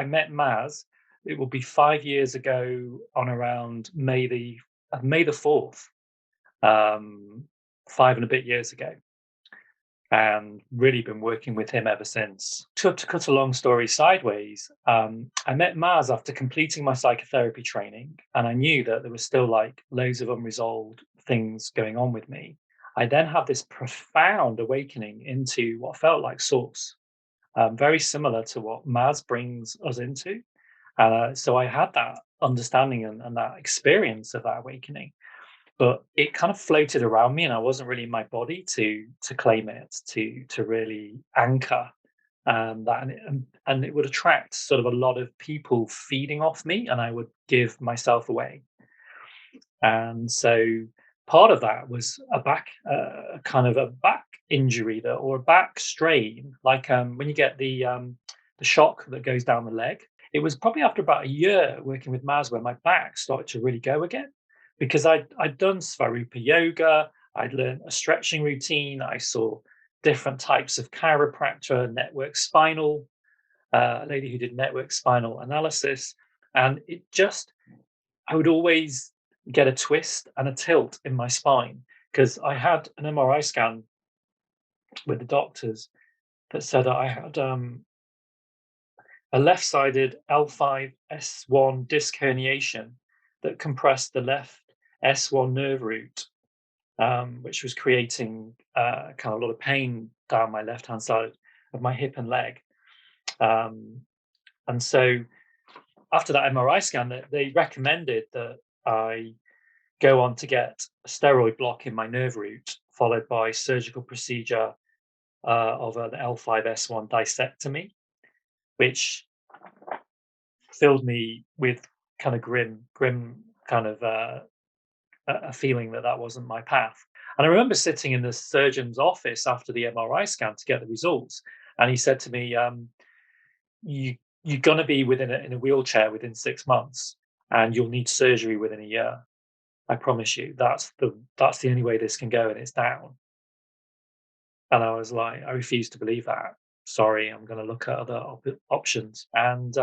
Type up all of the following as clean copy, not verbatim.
I met Maz, it will be 5 years ago on around May the 4th, um, 5 and a bit years ago, and really been working with him ever since. To cut a long story sideways, I met Maz after completing my psychotherapy training, and I knew that there was still like loads of unresolved things going on with me. I then had this profound awakening into what felt like source, very similar to what Maz brings us into. So I had that understanding and that experience of that awakening, but it kind of floated around me, and I wasn't really in my body to claim it, to really anchor that, and it would attract sort of a lot of people feeding off me, and I would give myself away. And so part of that was a back, kind of a back injury that, or a back strain, like when you get the shock that goes down the leg. It was probably after about a year working with Maz where my back started to really go again, because I'd done Svarupa yoga, I'd learned a stretching routine, I saw different types of chiropractor, network spinal, a lady who did network spinal analysis, and it just, I would always get a twist and a tilt in my spine because I had an MRI scan with the doctors that said that I had a left-sided L5-S1 disc herniation that compressed the left S1 nerve root, which was creating kind of a lot of pain down my left-hand side of my hip and leg. Um, and so after that MRI scan, they recommended that I go on to get a steroid block in my nerve root, followed by surgical procedure of an L5-S1 discectomy, which filled me with kind of grim kind of a feeling that that wasn't my path. And I remember sitting in the surgeon's office after the MRI scan to get the results, and he said to me, "You you're going to be in a wheelchair within 6 months, and you'll need surgery within a year. I promise you. That's the only way this can go, and it's down." And I was like, I refuse to believe that. Sorry, I'm going to look at other options. And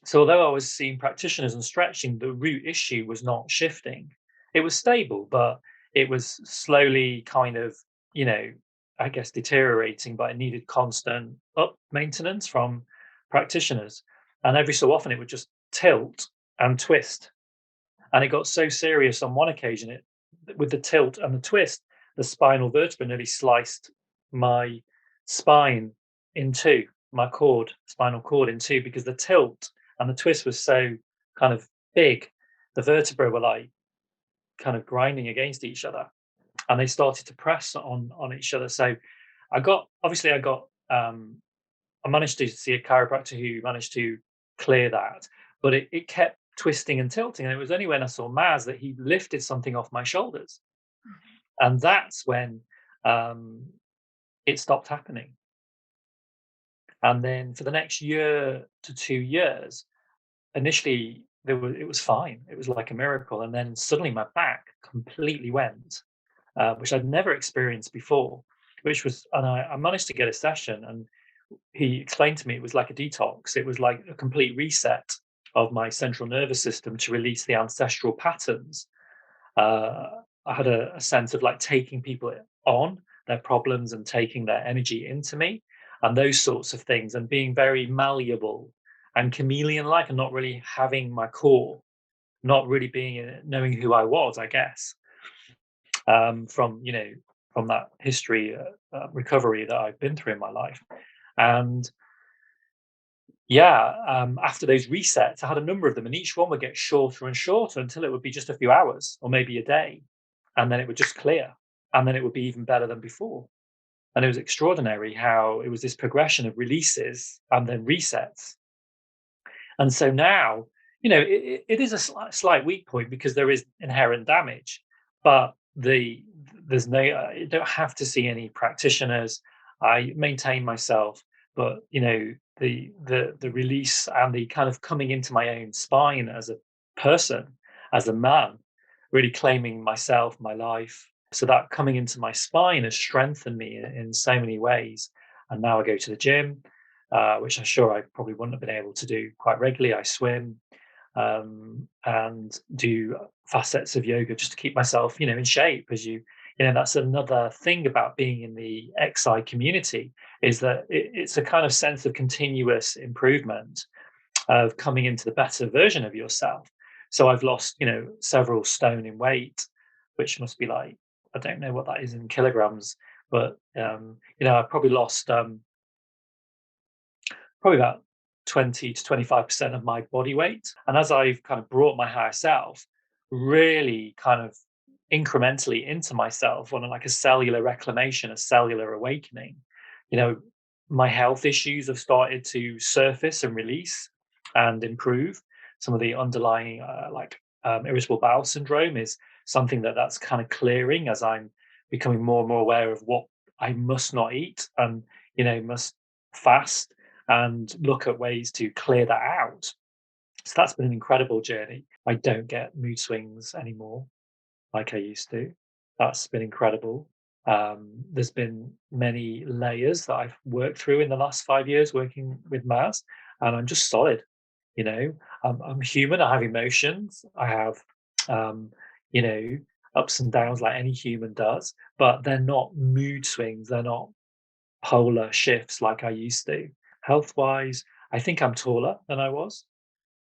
so, although I was seeing practitioners and stretching, the root issue was not shifting. It was stable, but it was slowly kind of, you know, I guess deteriorating, but it needed constant up maintenance from practitioners. And every so often it would just tilt and twist. And it got so serious on one occasion, with the tilt and the twist, the spinal vertebra nearly sliced my spine in two, my spinal cord in two, because the tilt and the twist was so kind of big. The vertebrae were like kind of grinding against each other, and they started to press on each other. So I got I managed to see a chiropractor who managed to clear that, but it kept twisting and tilting. And it was only when I saw Maz that he lifted something off my shoulders. And that's when um, it stopped happening. And then for the next year to 2 years, initially it was fine. It was like a miracle. And then suddenly my back completely went, which I'd never experienced before, and I managed to get a session, and he explained to me it was like a detox. It was like a complete reset of my central nervous system to release the ancestral patterns. Uh, I had a sense of like taking people on their problems and taking their energy into me, and those sorts of things, and being very malleable and chameleon like, and not really having my core, not really being knowing who I was, I guess, from from that history, recovery that I've been through in my life. And yeah, after those resets, I had a number of them, and each one would get shorter and shorter until it would be just a few hours or maybe a day, and then it would just clear, and then it would be even better than before. And it was extraordinary how it was this progression of releases and then resets. And so now, it is a slight weak point because there is inherent damage, but there's no, you don't have to see any practitioners. I maintain myself, but the release and the kind of coming into my own spine as a person, as a man, really claiming myself, my life. So that coming into my spine has strengthened me in so many ways. And now I go to the gym. which I'm sure I probably wouldn't have been able to do quite regularly. I swim, and do facets of yoga just to keep myself, in shape. That's another thing about being in the XI community, is that it's a kind of sense of continuous improvement, of coming into the better version of yourself. So I've lost, several stone in weight, which must be like, I don't know what that is in kilograms, but I've probably lost probably about 20 to 25% of my body weight. And as I've kind of brought my higher self really kind of incrementally into myself on like a cellular reclamation, a cellular awakening, you know, my health issues have started to surface and release and improve. Some of the underlying, irritable bowel syndrome is something that's kind of clearing as I'm becoming more and more aware of what I must not eat, and must fast and look at ways to clear that out. So that's been an incredible journey. I don't get mood swings anymore like I used to. That's been incredible. There's been many layers that I've worked through in the last 5 years working with Maz, and I'm just solid. You know, I'm human. I have emotions. I have, um, you know, ups and downs like any human does, but they're not mood swings. They're not polar shifts like I used to. Health wise, I think I'm taller than I was,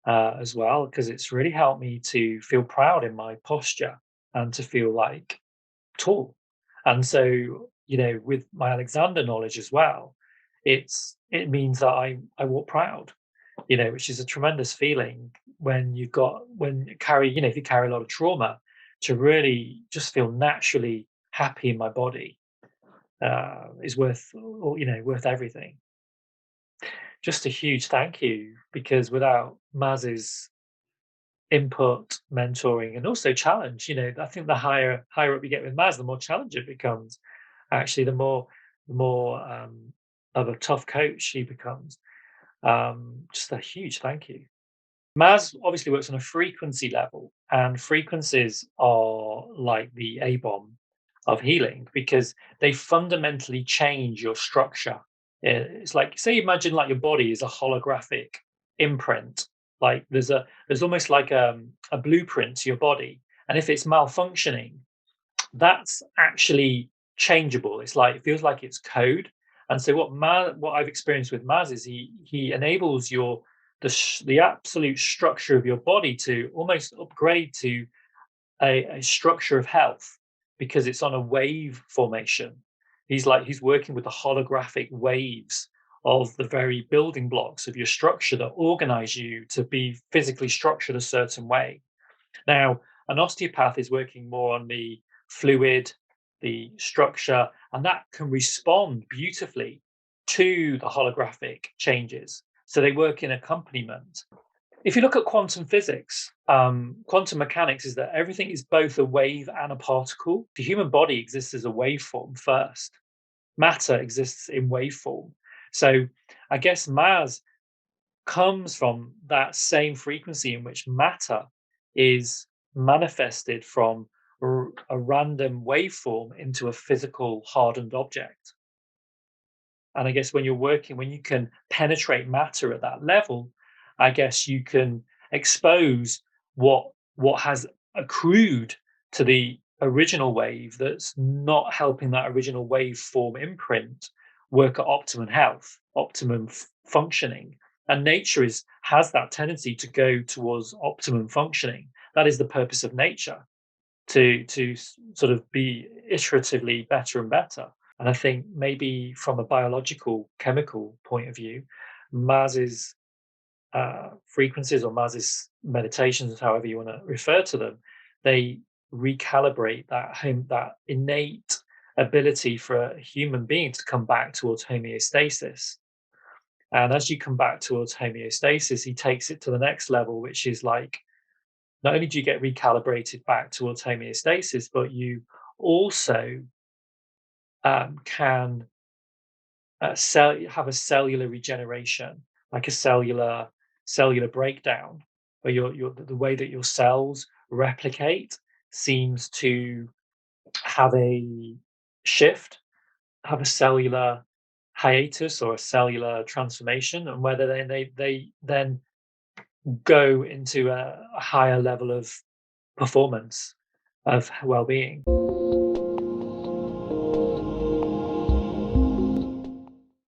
as well, because it's really helped me to feel proud in my posture and to feel like tall. And so, with my Alexander knowledge as well, it means that I walk proud, which is a tremendous feeling when you carry, if you carry a lot of trauma, to really just feel naturally happy in my body, is worth everything. Just a huge thank you, because without Maz's input, mentoring, and also challenge, I think the higher up you get with Maz, the more challenge it becomes. Actually, the more of a tough coach she becomes. Just a huge thank you. Maz obviously works on a frequency level, and frequencies are like the A bomb of healing, because they fundamentally change your structure. It's like, say, imagine like your body is a holographic imprint. Like there's almost like a blueprint to your body, and if it's malfunctioning, that's actually changeable. It's like, it feels like it's code. And so what I've experienced with Maz is he enables the absolute structure of your body to almost upgrade to a structure of health, because it's on a wave formation. He's working with the holographic waves of the very building blocks of your structure that organize you to be physically structured a certain way. Now, an osteopath is working more on the fluid, the structure, and that can respond beautifully to the holographic changes. So they work in accompaniment. If you look at quantum physics, quantum mechanics is that everything is both a wave and a particle. The human body exists as a waveform first. Matter exists in waveform. So I guess Maz comes from that same frequency in which matter is manifested from a random waveform into a physical hardened object. And I guess when you can penetrate matter at that level, I guess you can expose what has accrued to the original wave that's not helping that original waveform imprint work at optimum health, optimum functioning. And nature has that tendency to go towards optimum functioning. That is the purpose of nature, to sort of be iteratively better and better. And I think maybe from a biological, chemical point of view, Maz's frequencies, or Maz's meditations, however you want to refer to them, they recalibrate that innate ability for a human being to come back towards homeostasis. And as you come back towards homeostasis, he takes it to the next level, which is like, not only do you get recalibrated back towards homeostasis, but you also can have a cellular regeneration, like a cellular breakdown, where the way that your cells replicate seems to have a shift, have a cellular hiatus or a cellular transformation, and whether they then go into a higher level of performance, of well-being.